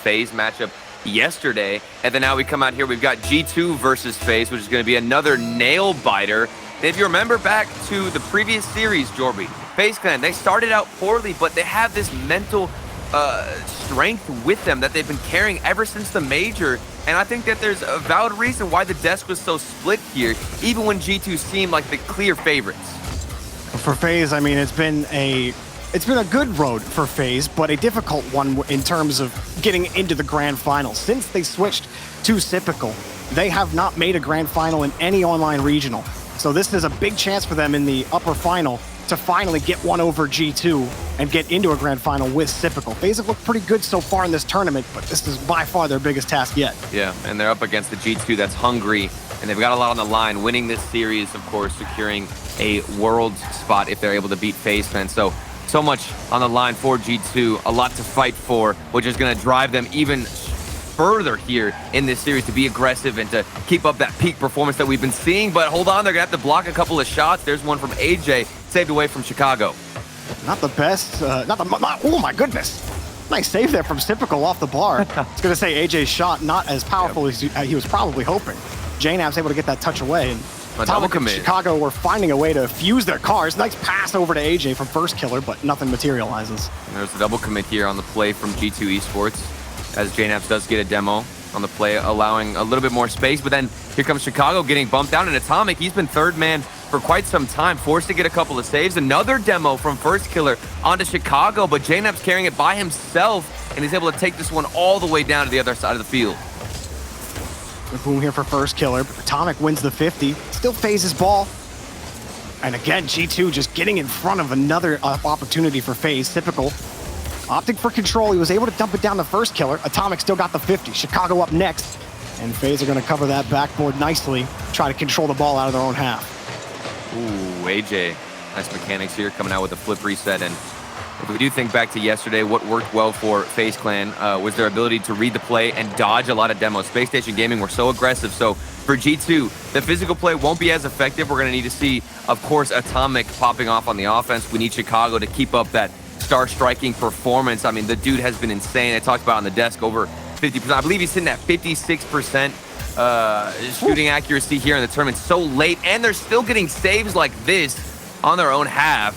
FaZe matchup yesterday. And then now we come out here, we've got G2 versus FaZe, which is going to be another nail biter. And if you remember back to the previous series, Jorby, FaZe Clan, they started out poorly, but they have this mental strength with them that they've been carrying ever since the major. And I think that there's a valid reason why the desk was so split here, even when G2 seemed like the clear favorites. For FaZe, I mean, it's been a good road for FaZe, but a difficult one in terms of getting into the grand final. Since they switched to Typical, they have not made a grand final in any online regional. So this is a big chance for them in the upper final to finally get one over G2 and get into a grand final with Typical. FaZe have looked pretty good so far in this tournament, but this is by far their biggest task yet. Yeah, and they're up against the G2 that's hungry, and they've got a lot on the line. Winning this series, of course, securing a world spot if they're able to beat FaZe fans. So much on the line for G2, a lot to fight for, which is going to drive them even further here in this series to be aggressive and to keep up that peak performance that we've been seeing. But hold on, they're going to have to block a couple of shots. There's one from AJ, saved away from Chicago. Not the best, oh my goodness. Nice save there from Typical off the bar. I was going to say AJ's shot not as powerful as he was probably hoping. JNAB's able to get that touch away, and Atomic and Chicago were finding a way to fuse their cars. Nice pass over to AJ from first killer, but nothing materializes. And there's a double commit here on the play from G2 Esports, as JNABs does get a demo on the play, allowing a little bit more space. But then here comes Chicago getting bumped down, and Atomic, he's been third man for quite some time, forced to get a couple of saves. Another demo from first killer onto Chicago, but JNAB's carrying it by himself, and he's able to take this one all the way down to the other side of the field. Boom here for first killer, but Atomic wins the 50. Still FaZe's ball. And again, G2 just getting in front of another opportunity for FaZe. Typical. Opting for control, he was able to dump it down to first killer. Atomic still got the 50. Chicago up next. And FaZe are going to cover that backboard nicely. Try to control the ball out of their own half. Ooh, AJ. Nice mechanics here, coming out with a flip reset. And if we do think back to yesterday, what worked well for FaZe Clan was their ability to read the play and dodge a lot of demos. Space Station Gaming were so aggressive. So for G2, the physical play won't be as effective. We're going to need to see, of course, Atomic popping off on the offense. We need Chicago to keep up that star striking performance. I mean, the dude has been insane. I talked about on the desk, over 50%. I believe he's sitting at 56% shooting accuracy here in the tournament so late, and they're still getting saves like this on their own half,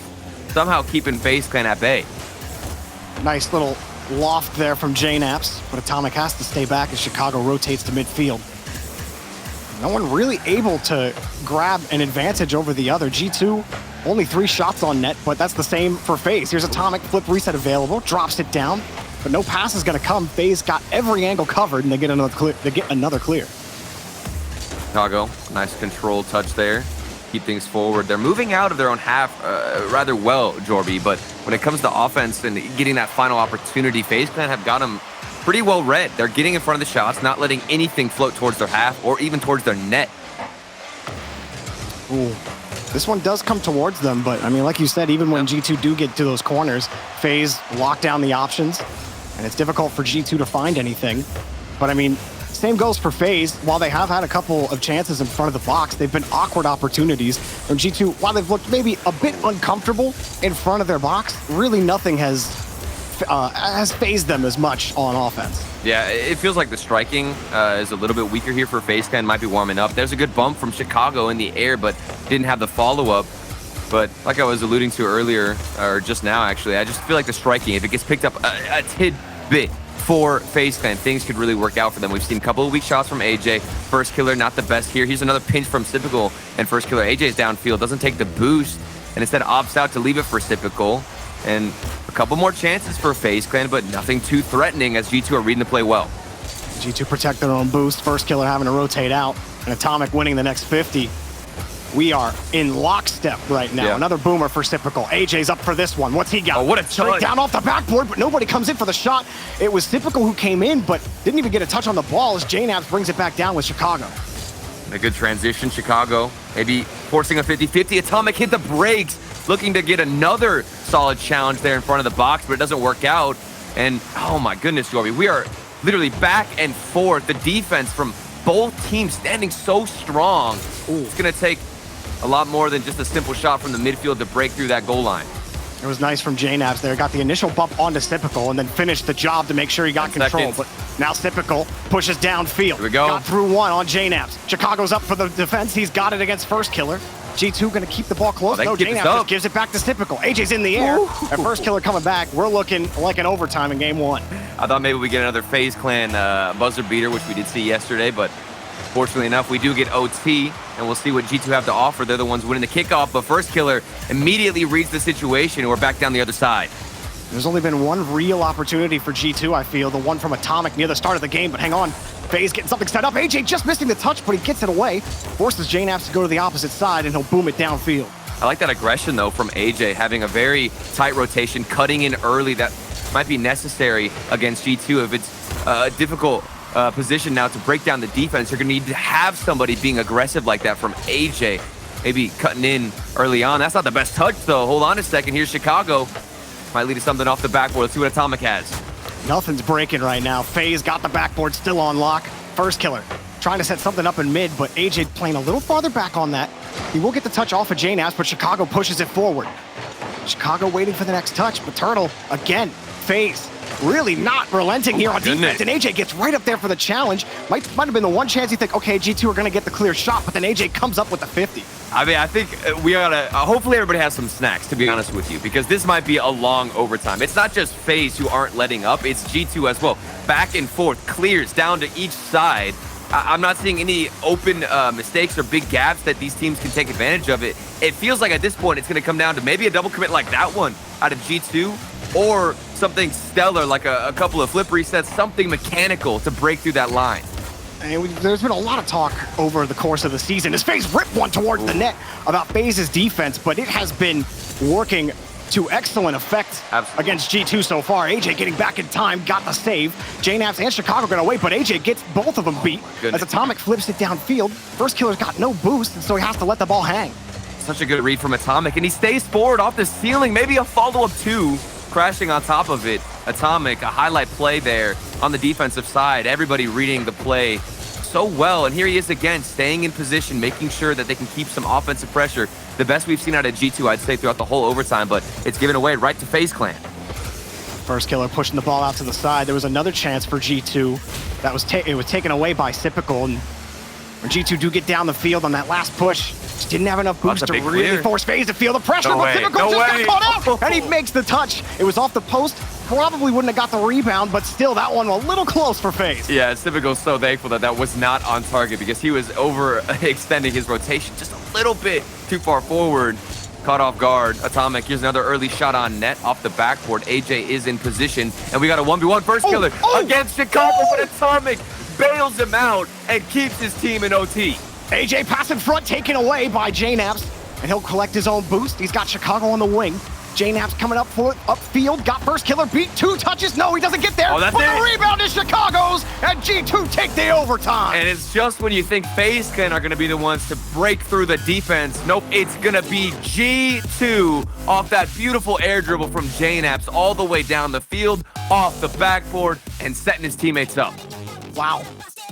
somehow keeping FaZe Clan at bay. Nice little loft there from JNAPS, but Atomic has to stay back as Chicago rotates to midfield. No one really able to grab an advantage over the other. G2, only 3 shots on net, but that's the same for FaZe. Here's Atomic, flip reset available, drops it down, but no pass is going to come. FaZe got every angle covered, and they get another clear. Chicago, nice control touch there. Keep things forward. They're moving out of their own half rather well, Jorby, but when it comes to offense and getting that final opportunity, FaZe Clan have got them pretty well read. They're getting in front of the shots, not letting anything float towards their half or even towards their net. Ooh. This one does come towards them, but I mean, like you said, even when G2 do get to those corners, FaZe lock down the options, and it's difficult for G2 to find anything. But I mean, same goes for FaZe. While they have had a couple of chances in front of the box, they've been awkward opportunities. And G2, while they've looked maybe a bit uncomfortable in front of their box, really nothing has phased them as much on offense. Yeah, it feels like the striking is a little bit weaker here for FaZe Clan, might be warming up. There's a good bump from Chicago in the air, but didn't have the follow-up. But like I was alluding to earlier, or just now actually, I just feel like the striking, if it gets picked up a tidbit for FaZe Clan, things could really work out for them. We've seen a couple of weak shots from AJ. First killer, not the best here. Here's another pinch from Typical, and first killer, AJ's downfield, doesn't take the boost, and instead opts out to leave it for Typical. And a couple more chances for FaZe Clan, but nothing too threatening as G2 are reading the play well. G2 protect their own boost. First killer having to rotate out, and Atomic winning the next 50. We are in lockstep right now. Yeah. Another boomer for Typical. AJ's up for this one. What's he got? Oh, what a straight down off the backboard, but nobody comes in for the shot. It was Typical who came in, but didn't even get a touch on the ball as JNABS brings it back down with Chicago. A good transition, Chicago. Maybe forcing a 50-50. Atomic hit the brakes, looking to get another solid challenge there in front of the box, but it doesn't work out. And oh my goodness, Jorby, we are literally back and forth. The defense from both teams standing so strong. Ooh. It's gonna take a lot more than just a simple shot from the midfield to break through that goal line. It was nice from JNabs there. Got the initial bump onto Typical and then finished the job to make sure he got control. But now Typical pushes downfield. Here we go. Got through one on JNabs. Chicago's up for the defense. He's got it against First Killer. G2 going to keep the ball close. No, JNabs just gives it back to Typical. AJ's in the air. And First Killer coming back. We're looking like an overtime in game one. I thought maybe we get another FaZe Clan buzzer beater, which we did see yesterday, but fortunately enough, we do get OT, and we'll see what G2 have to offer. They're the ones winning the kickoff, but First Killer immediately reads the situation, and we're back down the other side. There's only been one real opportunity for G2, I feel, the one from Atomic near the start of the game, but hang on. FaZe getting something set up. AJ just missing the touch, but he gets it away. Forces JNabs to go to the opposite side, and he'll boom it downfield. I like that aggression, though, from AJ, having a very tight rotation, cutting in early. That might be necessary against G2 if it's a difficult position now to break down the defense. You're going to need to have somebody being aggressive like that from AJ, maybe cutting in early on. That's not the best touch, though. Hold on a second. Here's Chicago. Might lead to something off the backboard. Let's see what Atomic has. Nothing's breaking right now. FaZe got the backboard still on lock. First Killer trying to set something up in mid, but AJ playing a little farther back on that. He will get the touch off of JNabs, but Chicago pushes it forward. Chicago waiting for the next touch, but Turtle, again, FaZe really not relenting here on defense, and AJ gets right up there for the challenge. Might have been the one chance you think, okay, G2 are going to get the clear shot, but then AJ comes up with the 50. I mean, I think we gotta, hopefully everybody has some snacks, to be honest with you, because this might be a long overtime. It's not just FaZe who aren't letting up, it's G2 as well. Back and forth, clears down to each side. I'm not seeing any open mistakes or big gaps that these teams can take advantage of. It feels like at this point it's going to come down to maybe a double commit like that one out of G2, or something stellar like a couple of flip resets, something mechanical to break through that line. And there's been a lot of talk over the course of the season as FaZe ripped one towards the net about FaZe's defense, but it has been working to excellent effect against G2 so far. AJ getting back in time, got the save. JNabs and Chicago gonna wait, but AJ gets both of them beat as Atomic flips it downfield. First Killer's got no boost, and so he has to let the ball hang. Such a good read from Atomic, and he stays forward off the ceiling, maybe a follow-up two, crashing on top of it. Atomic, a highlight play there on the defensive side. Everybody reading the play so well, and here he is again, staying in position, making sure that they can keep some offensive pressure. The best we've seen out of G2, I'd say, throughout the whole overtime, but it's given away right to FaZe Clan. First Killer pushing the ball out to the side. There was another chance for G2 that was taken away by Typical, and when G2 do get down the field on that last push, just didn't have enough boost to really force FaZe to feel the pressure, but Typical just got caught out, and he makes the touch. It was off the post. Probably wouldn't have got the rebound, but still that one a little close for FaZe. Yeah, Typical's so thankful that that was not on target because he was overextending his rotation just a little bit too far forward. Caught off guard. Atomic, here's another early shot on net off the backboard. AJ is in position, and we got a 1v1 First Killer against Chicago, but Atomic bails him out and keeps his team in OT. AJ pass in front, taken away by JNabs, and he'll collect his own boost. He's got Chicago on the wing. JNabs coming up for upfield, got First Killer beat, 2 touches. No, he doesn't get there. But the rebound is Chicago's, and G2 take the overtime. And it's just when you think FaZe Clan are going to be the ones to break through the defense. Nope, it's going to be G2 off that beautiful air dribble from JNabs all the way down the field, off the backboard, and setting his teammates up. Wow.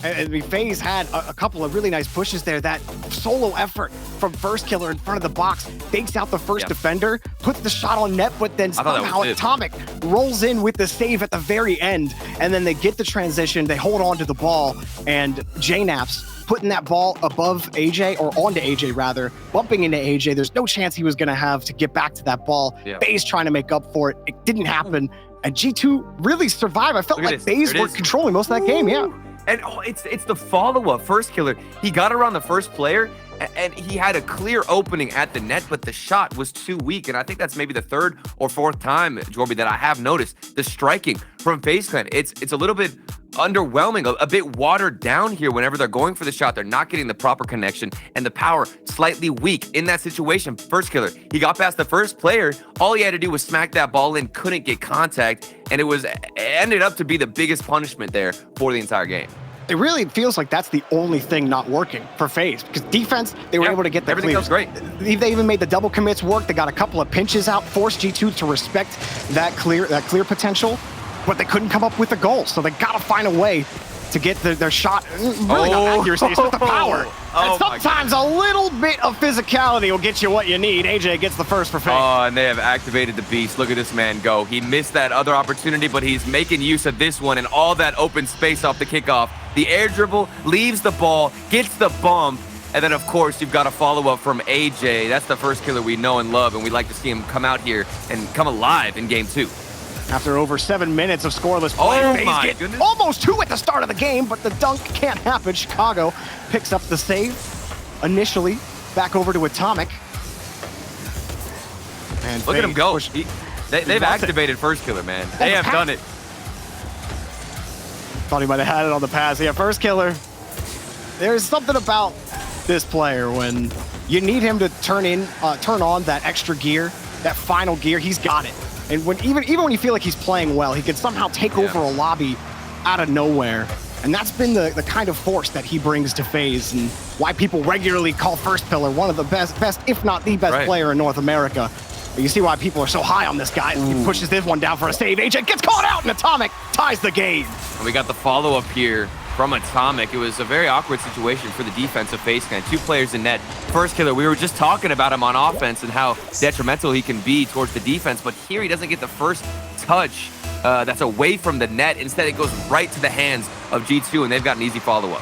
And FaZe had a couple of really nice pushes there. That solo effort from First Killer in front of the box, fakes out the first defender, puts the shot on net, but then somehow Atomic rolls in with the save at the very end. And then they get the transition, they hold on to the ball, and JNabs putting that ball above AJ, or onto AJ rather, bumping into AJ. There's no chance he was going to have to get back to that ball. FaZe trying to make up for it. It didn't happen. And G2 really survived. I felt like FaZe were controlling most of that game, And it's the follow-up. First Killer, he got around the first player, and he had a clear opening at the net, but the shot was too weak. And I think that's maybe the 3rd or 4th time, Jorby, that I have noticed the striking from FaZe Clan. It's a little bit underwhelming, a bit watered down here whenever they're going for the shot. They're not getting the proper connection, and the power slightly weak in that situation. First Killer, he got past the first player. All he had to do was smack that ball in, couldn't get contact, and it ended up to be the biggest punishment there for the entire game. It really feels like that's the only thing not working for FaZe, because defense, they were able to get the everything else great. They even made the double commits work. They got a couple of pinches out, forced G2 to respect that clear potential, but they couldn't come up with a goal. So they got to find a way to get their shot. Really not accuracy, it's just the power. And sometimes a little bit of physicality will get you what you need. AJ gets the first for FaZe. Oh, and they have activated the beast. Look at this man go. He missed that other opportunity, but he's making use of this one and all that open space off the kickoff. The air dribble, leaves the ball, gets the bump, and then, of course, you've got a follow-up from AJ. That's the first killer we know and love, and we'd like to see him come out here and come alive in Game 2. After over 7 minutes of scoreless play, oh my goodness. Almost 2 at the start of the game, but the dunk can't happen. Chicago picks up the save initially, back over to Atomic. And look at him go. They've activated first killer, man. They have done it. Thought he might have had it on the pass. Yeah, first killer. There's something about this player when you need him to turn on that extra gear, that final gear. He's got it. And when even when you feel like he's playing well, he can somehow take over a lobby out of nowhere. And that's been the kind of force that he brings to FaZe, and why people regularly call first pillar one of the best, if not the best player in North America. But you see why people are so high on this guy. He pushes this one down for a save. AJ gets caught out, and Atomic ties the game. And we got the follow-up here from Atomic. It was a very awkward situation for the defense of FaZe. 2 players in net. First killer, we were just talking about him on offense and how detrimental he can be towards the defense, but here he doesn't get the first touch that's away from the net. Instead, it goes right to the hands of G2, and they've got an easy follow-up.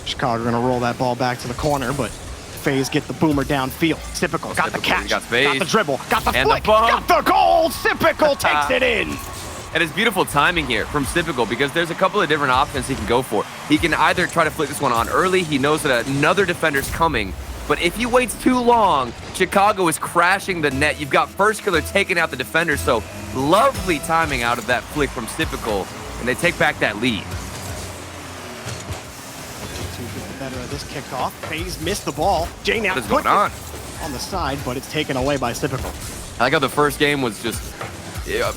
Chicago going to roll that ball back to the corner, but FaZe get the boomer downfield. Sypical got the catch, got the dribble, got the flick, got the goal. Sypical takes it in. And it's beautiful timing here from Sypical because there's a couple of different options he can go for. He can either try to flick this one on early. He knows that another defender's coming. But if he waits too long, Chicago is crashing the net. You've got first killer taking out the defender. So lovely timing out of that flick from Sypical. And they take back that lead. Better of this kickoff. FaZe missed the ball. Jay now puts it on the side, but it's taken away by Sypical. I like how the first game was just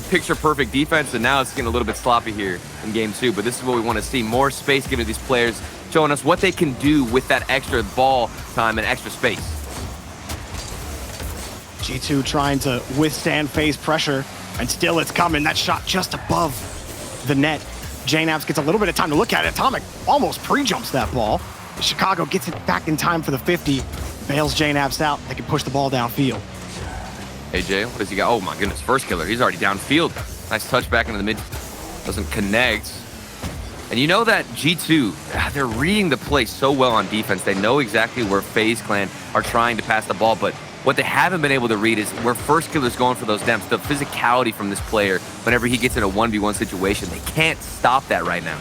picture-perfect defense, and now it's getting a little bit sloppy here in Game 2. But this is what we want to see. More space given to these players, showing us what they can do with that extra ball time and extra space. G2 trying to withstand FaZe pressure, and still it's coming. That shot just above the net. JNAPS gets a little bit of time to look at it. Atomic almost pre-jumps that ball. Chicago gets it back in time for the 50. Bails JNAPS out. They can push the ball downfield. AJ, what does he got? Oh my goodness, first killer. He's already downfield. Nice touch back into the mid. Doesn't connect. And you know that G2, they're reading the play so well on defense. They know exactly where FaZe Clan are trying to pass the ball, but what they haven't been able to read is where first killer's going for those demps. The physicality from this player whenever he gets in a 1v1 situation. They can't stop that right now.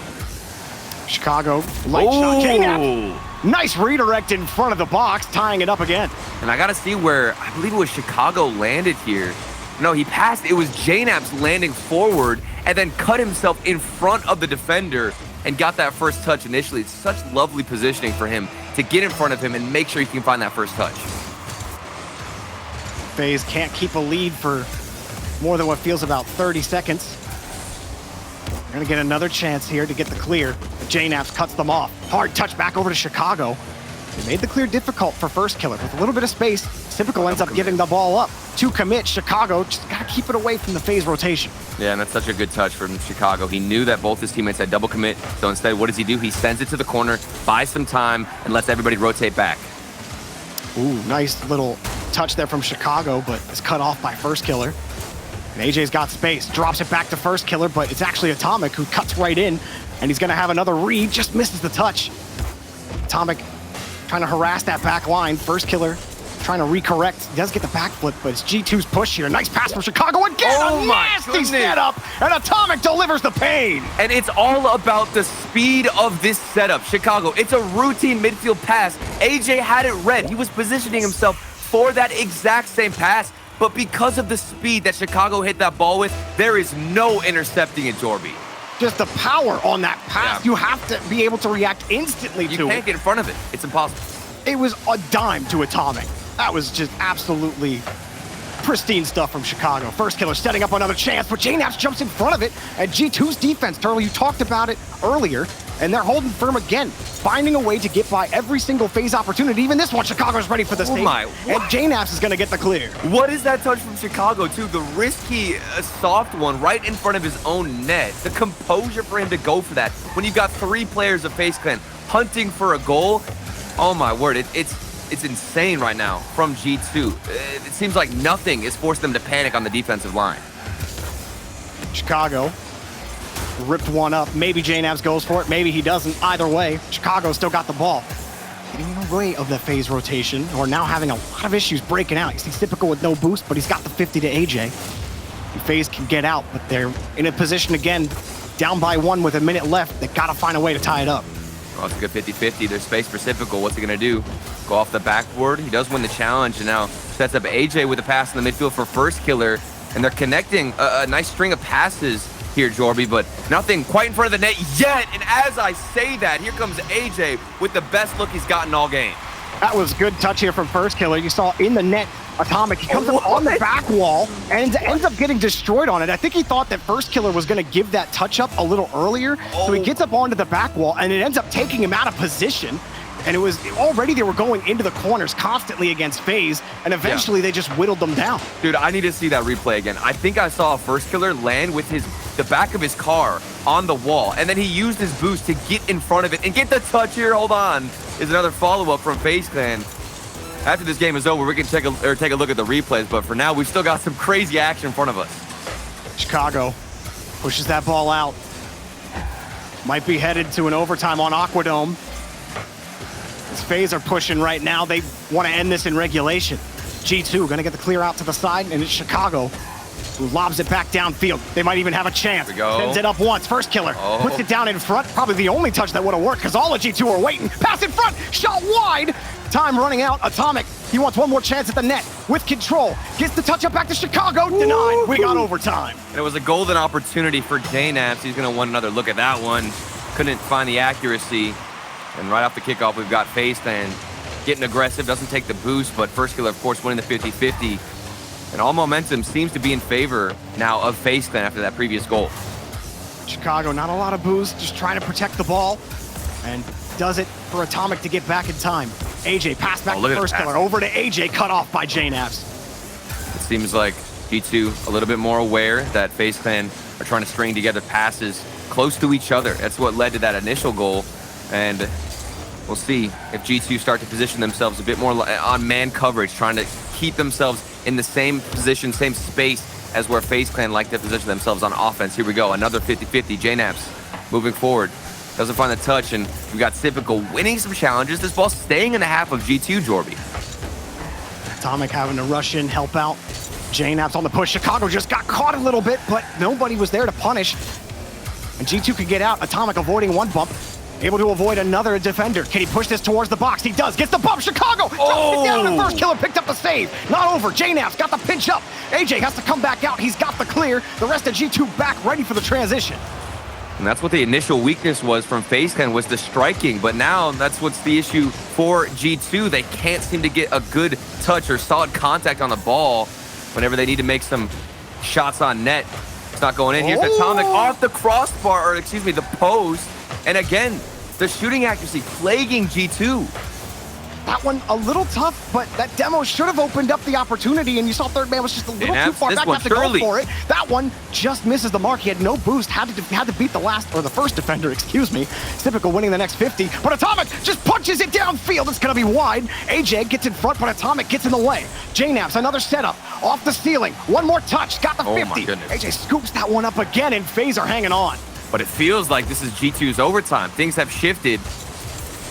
Chicago, light shot, JNAPS. Nice redirect in front of the box, tying it up again. And I got to see where, I believe it was Chicago landed here. No, he passed. It was JNAPS landing forward and then cut himself in front of the defender and got that first touch initially. It's such lovely positioning for him to get in front of him and make sure he can find that first touch. FaZe can't keep a lead for more than what feels about 30 seconds. They're gonna get another chance here to get the clear. JNAPS cuts them off. Hard touch back over to Chicago. They made the clear difficult for first killer. With a little bit of space, Sypical ends up giving the ball up. To commit, Chicago just gotta keep it away from the FaZe rotation. Yeah, and that's such a good touch from Chicago. He knew that both his teammates had double commit, so instead, what does he do? He sends it to the corner, buys some time, and lets everybody rotate back. Ooh, nice little touch there from Chicago, but it's cut off by first killer. And AJ's got space, drops it back to first killer, but it's actually Atomic who cuts right in, and he's gonna have another read, just misses the touch. Atomic trying to harass that back line. First killer trying to recorrect. He does get the backflip, but it's G2's push here. Nice pass from Chicago again. Oh, a nasty setup, and Atomic delivers the pain. And it's all about the speed of this setup. Chicago, it's a routine midfield pass. AJ had it read. He was positioning himself for that exact same pass, but because of the speed that Chicago hit that ball with, there is no intercepting it, Jorby. Just the power on that pass. Yeah. You have to be able to react instantly to it. You can't get in front of it. It's impossible. It was a dime to Atomic. That was just absolutely pristine stuff from Chicago. First killer setting up another chance, but JNaps jumps in front of it. And G2's defense, Turtle, you talked about it earlier, and they're holding firm again, finding a way to get by every single FaZe opportunity. Even this one, Chicago's ready for the stage. And JNaps is going to get the clear. What is that touch from Chicago, too? The risky, soft one right in front of his own net. The composure for him to go for that. When you've got 3 players of FaZe Clan hunting for a goal, oh my word, it's insane right now from G2. It seems like nothing is forcing them to panic on the defensive line. Chicago ripped one up. Maybe JNaps goes for it, maybe he doesn't. Either way, Chicago still got the ball. Getting in the way of the FaZe rotation, or now having a lot of issues breaking out. You see Typical with no boost, but he's got the 50 to AJ. And FaZe can get out, but they're in a position again, down by 1 with a minute left. They gotta find a way to tie it up. Well, it's a good 50-50. There's space for Typical. What's he gonna do? Go off the backboard. He does win the challenge, and now sets up AJ with a pass in the midfield for first killer, and they're connecting a nice string of passes here, Jorby, but nothing quite in front of the net yet. And as I say that, here comes AJ with the best look he's gotten all game. That was good touch here from first killer. You saw in the net, Atomic, he comes up on the back wall and ends up getting destroyed on it. I think he thought that first killer was going to give that touch up a little earlier. So he gets up onto the back wall and it ends up taking him out of position. And it was already they were going into the corners constantly against FaZe, and eventually they just whittled them down. Dude, I need to see that replay again. I think I saw a first killer land with the back of his car on the wall, and then he used his boost to get in front of it and get the touch here. Hold on, is another follow-up from FaZe Clan. After this game is over, we can take a look at the replays, but for now, we've still got some crazy action in front of us. Chicago pushes that ball out. Might be headed to an overtime on Aquadome. As FaZe are pushing right now, they want to end this in regulation. G2 gonna get the clear out to the side, and it's Chicago who lobs it back downfield. They might even have a chance. Sends it up once. First killer puts it down in front. Probably the only touch that would have worked because all of G2 are waiting. Pass in front, shot wide. Time running out. Atomic, he wants one more chance at the net with control. Gets the touch up back to Chicago. Denied. We got overtime. And it was a golden opportunity for JNaps. He's gonna want another look at that one. Couldn't find the accuracy. And right off the kickoff, we've got FaZe Clan getting aggressive, doesn't take the boost, but first killer, of course, winning the 50-50. And all momentum seems to be in favor now of FaZe Clan after that previous goal. Chicago, not a lot of boost, just trying to protect the ball, and does it for Atomic to get back in time. AJ, pass back to first killer, over to AJ, cut off by JNaps. It seems like G2 a little bit more aware that FaZe Clan are trying to string together passes close to each other. That's what led to that initial goal. And we'll see if G2 start to position themselves a bit more on man coverage, trying to keep themselves in the same position, same space as where FaZe Clan like to position themselves on offense. Here we go, another 50-50. JNaps moving forward. Doesn't find the touch, and we got Typical winning some challenges. This ball staying in the half of G2, Jorby. Atomic having to rush in, help out. JNaps on the push. Chicago just got caught a little bit, but nobody was there to punish. And G2 could get out. Atomic avoiding one bump. Able to avoid another defender. Can he push this towards the box? He does. Gets the bump. Chicago drops it down, and first killer picked up the save. Not over. JNaps got the pinch up. AJ has to come back out. He's got the clear. The rest of G2 back, ready for the transition. And that's what the initial weakness was from FaZe Clan, was the striking. But now that's what's the issue for G2. They can't seem to get a good touch or solid contact on the ball whenever they need to make some shots on net. It's not going in. Here's Atomic off the crossbar, or excuse me, the post. And again, the shooting accuracy plaguing G2. That one a little tough, but that demo should have opened up the opportunity, and you saw third man was just a little too far back, have to go for it. That one just misses the mark. He had no boost, had to beat the first defender, excuse me. Typical winning the next 50, but Atomic just punches it downfield. It's gonna be wide. AJ gets in front, but Atomic gets in the way. JNaps, another setup, off the ceiling. One more touch, got the 50. AJ scoops that one up again, and FaZe are hanging on. But it feels like this is G2's overtime. Things have shifted.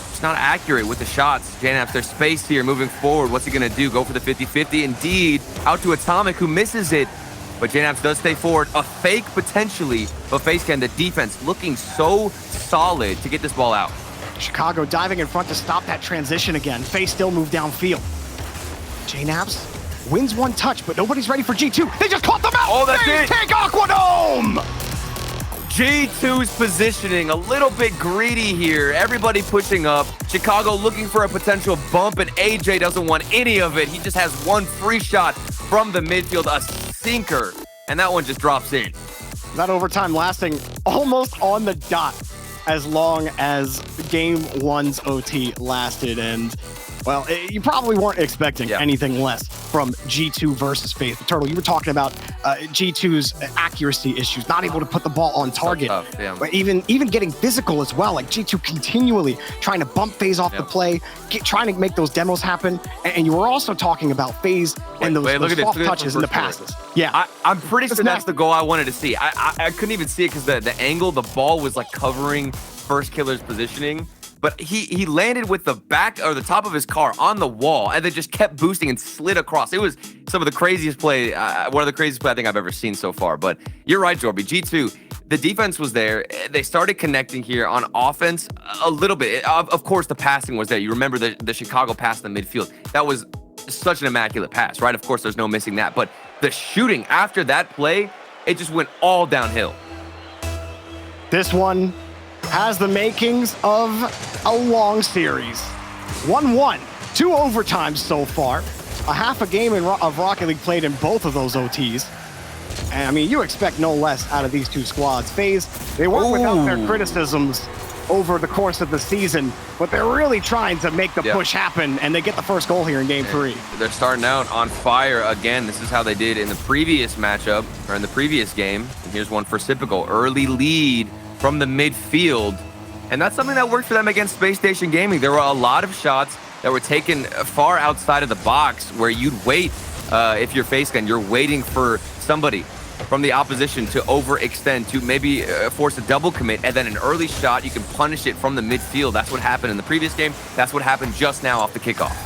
It's not accurate with the shots. JNaps, there's space here moving forward. What's he gonna do? Go for the 50-50? Indeed, out to Atomic, who misses it. But JNaps does stay forward. A fake potentially, but FaZe Clan, the defense looking so solid to get this ball out. Chicago diving in front to stop that transition again. FaZe still move downfield. JNaps wins one touch, but nobody's ready for G2. They just caught them out! Oh, that's it! Take Aquadome! G2's positioning a little bit greedy here. Everybody pushing up. Chicago looking for a potential bump, and AJ doesn't want any of it. He just has one free shot from the midfield, a sinker, and that one just drops in. That overtime lasting almost on the dot as long as game one's OT lasted. And, well, you probably weren't expecting anything less from G2 versus FaZe. But Turtle, you were talking about G2's accuracy issues, not able to put the ball on target. So tough, but even getting physical as well, like G2 continually trying to bump FaZe off the play, trying to make those demos happen. And you were also talking about FaZe and those soft touches in the passes. Yeah, I'm pretty sure that's the goal I wanted to see. I couldn't even see it because the angle, the ball was like covering First Killer's positioning. But he landed with the back or the top of his car on the wall and then just kept boosting and slid across. It was some of the craziest play, one of the craziest play I think I've ever seen so far. But you're right, Jorby. G2, the defense was there. They started connecting here on offense a little bit. Of course, the passing was there. You remember the Chicago pass in the midfield. That was such an immaculate pass, right? Of course, there's no missing that. But the shooting after that play, it just went all downhill. This one has the makings of a long series. 1-1, 2 overtimes so far. A half a game of Rocket League played in both of those OTs. And I mean, you expect no less out of these two squads. FaZe, they weren't without their criticisms over the course of the season, but they're really trying to make the push happen, and they get the first goal here in game 3. They're starting out on fire again. This is how they did in the previous matchup, or in the previous game. And here's one for Sipical. Early lead from the midfield. And that's something that worked for them against Space Station Gaming. There were a lot of shots that were taken far outside of the box where you'd wait, if you're FaZe gun, you're waiting for somebody from the opposition to overextend, to maybe force a double commit, and then an early shot, you can punish it from the midfield. That's what happened in the previous game. That's what happened just now off the kickoff.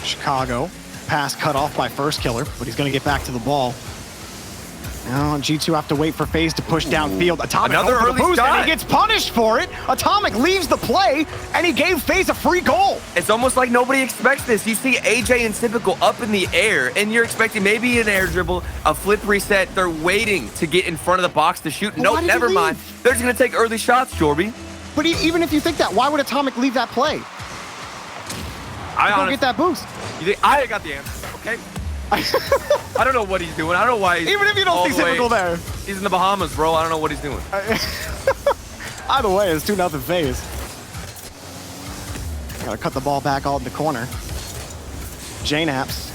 Chicago, pass cut off by First Killer, but he's going to get back to the ball. Now G2 have to wait for FaZe to push downfield. Atomic another early boost, shot, and he gets punished for it. Atomic leaves the play, and he gave FaZe a free goal. It's almost like nobody expects this. You see AJ and Sipical up in the air, and you're expecting maybe an air dribble, a flip reset. They're waiting to get in front of the box to shoot. Nope, never mind. They're just going to take early shots, Jorby. But even if you think that, why would Atomic leave that play? I don't get that boost. You think I got the answer, okay? I don't know what he's doing. I don't know why he's even if you don't see Sipical there. He's in the Bahamas, bro. I don't know what he's doing. Either way, it's 2-0 FaZe. Gotta cut the ball back out in the corner. JNaps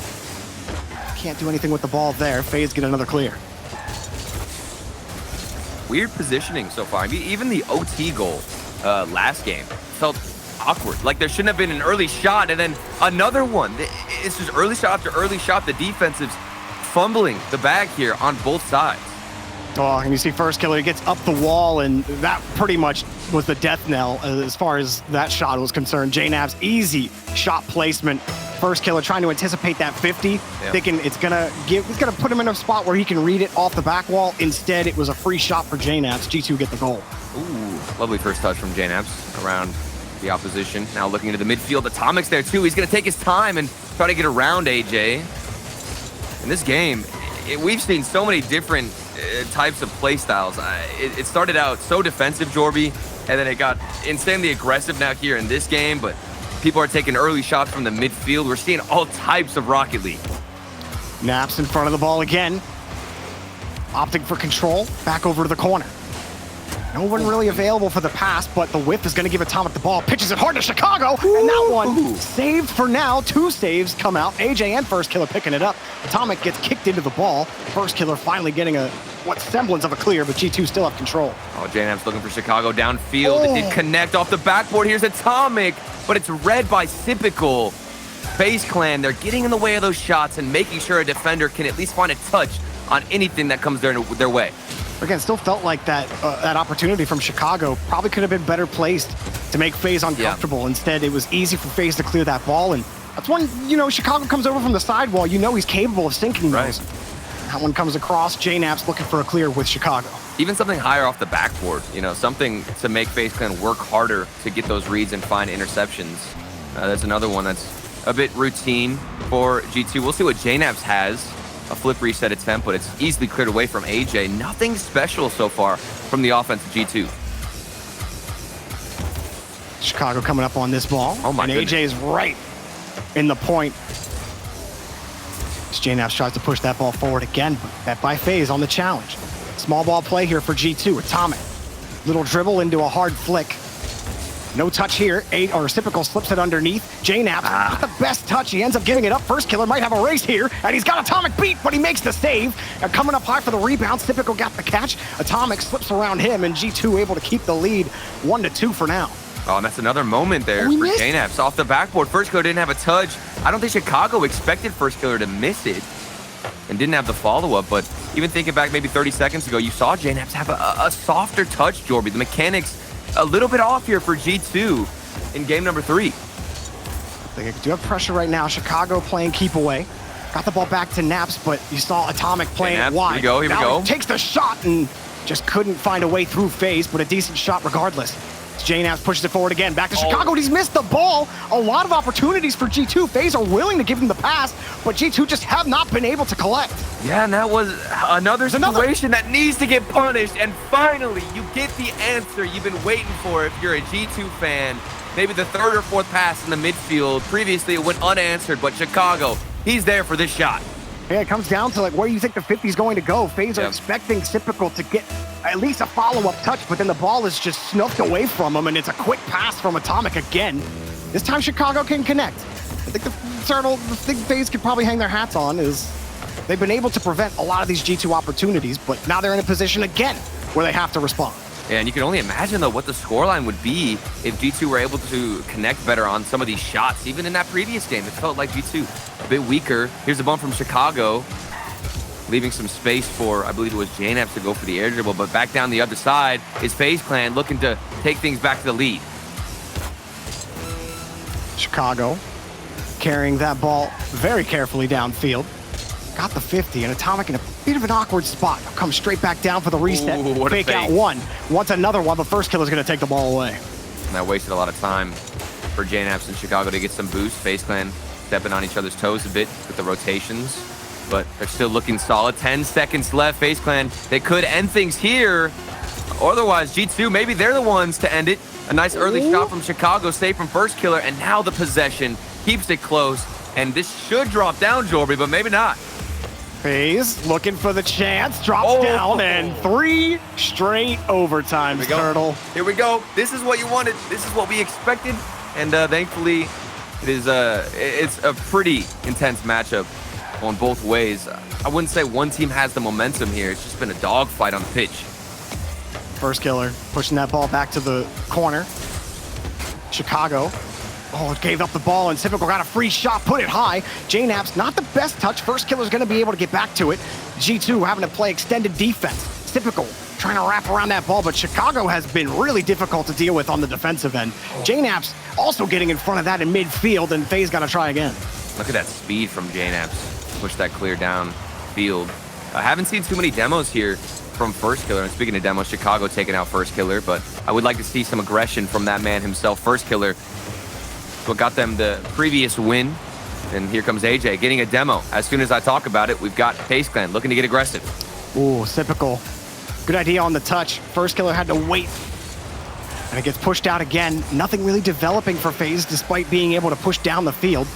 can't do anything with the ball there. FaZe get another clear. Weird positioning so far. I mean, even the OT goal last game felt awkward. Like there shouldn't have been an early shot and then another one. It's just early shot after early shot. The defensive's fumbling the bag here on both sides. Oh, and you see First Killer, he gets up the wall, and that pretty much was the death knell as far as that shot was concerned. JNaps, easy shot placement. First Killer trying to anticipate that 50, thinking it's gonna put him in a spot where he can read it off the back wall. Instead, it was a free shot for JNaps. G2 get the goal. Ooh, lovely first touch from JNaps around the opposition. Now looking into the midfield. Atomic's there too. He's going to take his time and try to get around AJ. In this game, we've seen so many different types of play styles. It started out so defensive, Jorby, and then it got insanely aggressive now here in this game, but people are taking early shots from the midfield. We're seeing all types of Rocket League. Naps in front of the ball again. Opting for control, back over to the corner. No one really available for the pass, but the whip is going to give Atomic the ball. Pitches it hard to Chicago, and that one saved for now. 2 saves come out. AJ and First Killer picking it up. Atomic gets kicked into the ball. First Killer finally getting what semblance of a clear, but G2 still have control. Oh, JNaps looking for Chicago downfield. It did connect off the backboard. Here's Atomic, but it's read by Sipical. FaZe Clan, they're getting in the way of those shots and making sure a defender can at least find a touch on anything that comes their way. Again, still felt like that opportunity from Chicago probably could have been better placed to make FaZe uncomfortable. Instead, it was easy for FaZe to clear that ball, and that's when, Chicago comes over from the sidewall. He's capable of sinking those. That one comes across. JNaps looking for a clear with Chicago. Even something higher off the backboard, something to make FaZe Clan work harder to get those reads and find interceptions. That's another one that's a bit routine for G2. We'll see what JNaps has. A flip reset attempt, but it's easily cleared away from AJ. Nothing special so far from the offense of G2. Chicago coming up on this ball. Oh my and goodness. AJ is right in the point JNaps tries to push that ball forward again, but that by FaZe on the challenge. Small ball play here for G2. Atomic. Little dribble into a hard flick. No touch here. Typical slips it underneath. JNaps, not the best touch. He ends up giving it up. First Killer might have a race here, and he's got Atomic beat, but he makes the save. And coming up high for the rebound, Typical got the catch. Atomic slips around him, and G2 able to keep the lead 1-2 for now. Oh, and that's another moment there for JNaps off the backboard. First Killer didn't have a touch. I don't think Chicago expected First Killer to miss it and didn't have the follow-up, but even thinking back maybe 30 seconds ago, you saw JNaps have a softer touch, Jorby. The mechanics a little bit off here for G2 in game number 3. They do have pressure right now. Chicago playing keep away. Got the ball back to Naps, but you saw Atomic playing it wide. Here we go. He takes the shot and just couldn't find a way through FaZe, but a decent shot regardless. JNaps pushes it forward again. Back to Chicago, and he's missed the ball. A lot of opportunities for G2. FaZe are willing to give him the pass, but G2 just have not been able to collect. Yeah, and that was another situation that needs to get punished. And finally, you get the answer you've been waiting for if you're a G2 fan. Maybe the third or fourth pass in the midfield. Previously, it went unanswered, but Chicago, he's there for this shot. Yeah, it comes down to like where you think the 50 is going to go. FaZe are expecting Typical to get at least a follow-up touch, but then the ball is just snuffed away from him, and it's a quick pass from Atomic again. This time Chicago can connect. I think the thing FaZe could probably hang their hats on is they've been able to prevent a lot of these G2 opportunities, but now they're in a position again where they have to respond. Yeah, and you can only imagine, though, what the scoreline would be if G2 were able to connect better on some of these shots. Even in that previous game, it felt like G2 a bit weaker. Here's a bump from Chicago, leaving some space for, I believe it was JNaps to go for the air dribble, but back down the other side is FaZe Clan looking to take things back to the lead. Chicago carrying that ball very carefully downfield. Got the 50, and Atomic in a bit of an awkward spot. Comes straight back down for the reset. Ooh, fake out one. Wants another one, but First Killer's going to take the ball away. And that wasted a lot of time for JNaps in Chicago to get some boost. FaZe Clan stepping on each other's toes a bit with the rotations, but they're still looking solid. 10 seconds left. FaZe Clan, they could end things here. Otherwise, G2, maybe they're the ones to end it. A nice early shot from Chicago, saved from First Killer, and now the possession keeps it close. And this should drop down, Jorby, but maybe not. FaZe looking for the chance, drops down, and 3 straight overtimes, Turtle. Here we go. This is what you wanted. This is what we expected, and thankfully, it's a pretty intense matchup on both ways. I wouldn't say one team has the momentum here. It's just been a dogfight on the pitch. First Killer pushing that ball back to the corner. Chicago. Oh, gave up the ball, and Typical got a free shot, put it high. JNaps, not the best touch. First Killer's going to be able to get back to it. G2 having to play extended defense. Typical trying to wrap around that ball, but Chicago has been really difficult to deal with on the defensive end. JNaps also getting in front of that in midfield, and FaZe got to try again. Look at that speed from JNaps. Push that clear down field. I haven't seen too many demos here from First Killer. And speaking of demos, Chicago taking out First Killer, but I would like to see some aggression from that man himself, First Killer. What got them the previous win. And here comes AJ getting a demo. As soon as I talk about it, we've got FaZe Clan looking to get aggressive. Ooh, Typical. Good idea on the touch. First Killer had to wait. And it gets pushed out again. Nothing really developing for FaZe despite being able to push down the field.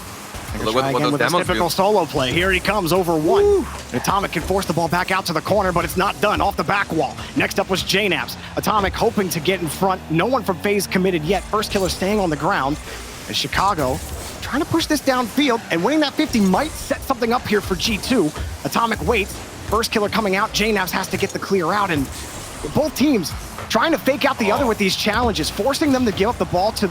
Look what those demos Typical do. solo play. Here he comes over one. And Atomic can force the ball back out to the corner, but it's not done. Off the back wall. Next up was JNaps. Atomic hoping to get in front. No one from FaZe committed yet. First Killer staying on the ground. And Chicago trying to push this downfield, and winning that 50 might set something up here for G2. Atomic waits. First Killer coming out. JNaps has to get the clear out, and both teams trying to fake out the other with these challenges, forcing them to give up the ball to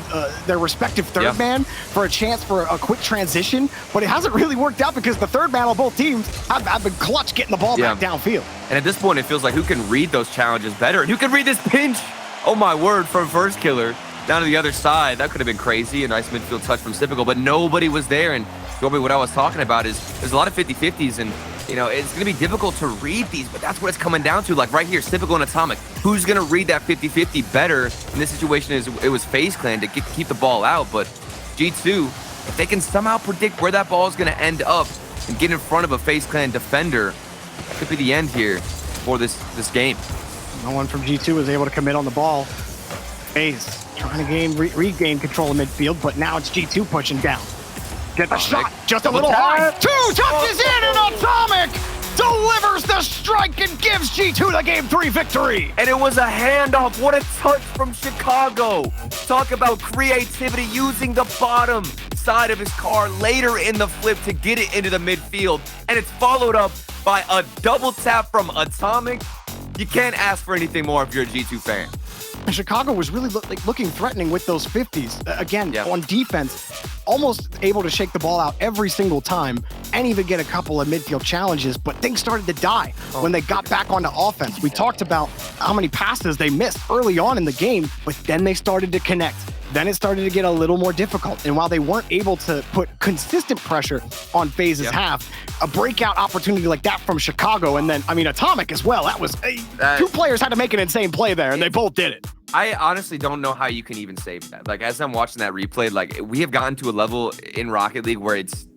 their respective third man for a chance for a quick transition. But it hasn't really worked out because the third man on both teams have been clutch getting the ball back downfield. And at this point, it feels like who can read those challenges better? And who can read this pinch? Oh my word, from First Killer. Down to the other side, that could have been crazy. A nice midfield touch from Typical, but nobody was there. And what I was talking about is there's a lot of 50-50s, and you know it's going to be difficult to read these, but that's what it's coming down to. Like right here, Typical and Atomic. Who's going to read that 50-50 better? In this situation, it was FaZe Clan to keep the ball out, but G2, if they can somehow predict where that ball is going to end up and get in front of a FaZe Clan defender, that could be the end here for this game. No one from G2 was able to commit on the ball. FaZe trying to regain control of midfield, but now it's G2 pushing down. Get the Atomic. shot, just a Double little high. tap. 2 touches in, and Atomic delivers the strike and gives G2 the Game 3 victory. And it was a handoff. What a touch from Chicago. Talk about creativity, using the bottom side of his car later in the flip to get it into the midfield. And it's followed up by a double tap from Atomic. You can't ask for anything more if you're a G2 fan. And Chicago was really looking threatening with those 50s. Again, on defense, almost able to shake the ball out every single time and even get a couple of midfield challenges, but things started to die when they got back onto offense. We talked about how many passes they missed early on in the game, but then they started to connect. Then it started to get a little more difficult. And while they weren't able to put consistent pressure on FaZe's half, a breakout opportunity like that from Chicago, and then, I mean, Atomic as well. That was, two players had to make an insane play there, and they both did it. I honestly don't know how you can even save that. Like, as I'm watching that replay, like, we have gotten to a level in Rocket League where it's,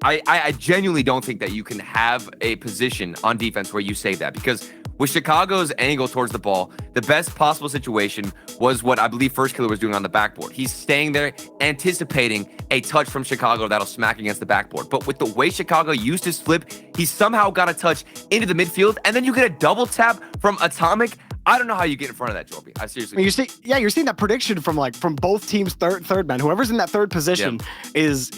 I genuinely don't think that you can have a position on defense where you save that, because with Chicago's angle towards the ball, the best possible situation was what I believe First Killer was doing on the backboard. He's staying there, anticipating a touch from Chicago that'll smack against the backboard. But with the way Chicago used his flip, he somehow got a touch into the midfield, and then you get a double tap from Atomic. I don't know how you get in front of that, Joby. I seriously. You're seeing that prediction from both teams' third man. Whoever's in that third position is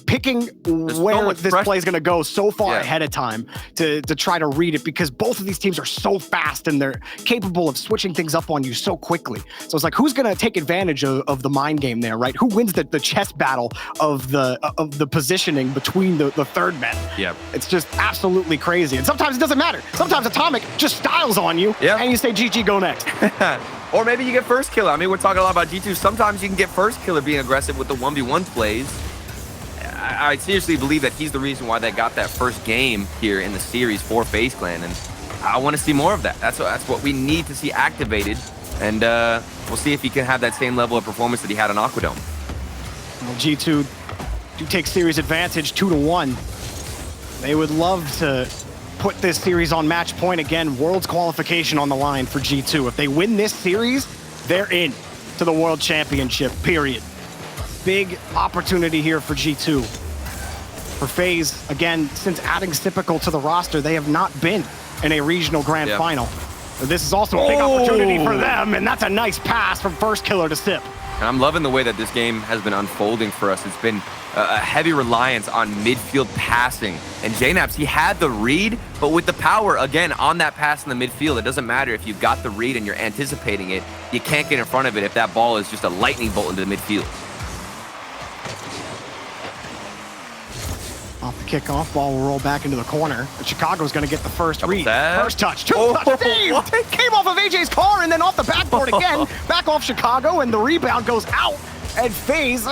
picking where this play is going to go so far ahead of time to try to read it, because both of these teams are so fast and they're capable of switching things up on you so quickly. So it's like, who's going to take advantage of the mind game there, right? Who wins the chess battle of the positioning between the third men? Yeah, it's just absolutely crazy. And sometimes it doesn't matter. Sometimes Atomic just styles on you, and you say, GG, go next. Or maybe you get First Killer. I mean, we're talking a lot about G2. Sometimes you can get First Killer being aggressive with the 1v1 plays. I seriously believe that he's the reason why they got that first game here in the series for FaZe Clan, and I want to see more of that. That's what we need to see activated, and we'll see if he can have that same level of performance that he had on Aquadome. Well, G2 do take series advantage 2-1. They would love to put this series on match point again. World's qualification on the line for G2. If they win this series, they're in to the World Championship, period. Big opportunity here for G2. For FaZe, again, since adding Typical to the roster, they have not been in a regional grand final. So this is also a big opportunity for them, and that's a nice pass from First Killer to Sip. And I'm loving the way that this game has been unfolding for us. It's been a heavy reliance on midfield passing. And JNaps, he had the read, but with the power, again, on that pass in the midfield, it doesn't matter if you've got the read and you're anticipating it. You can't get in front of it if that ball is just a lightning bolt into the midfield. Off the kickoff, ball will roll back into the corner. But Chicago's going to get the first read. First touch, two-touch save! Came off of AJ's car and then off the backboard again. Back off Chicago, and the rebound goes out. And FaZe,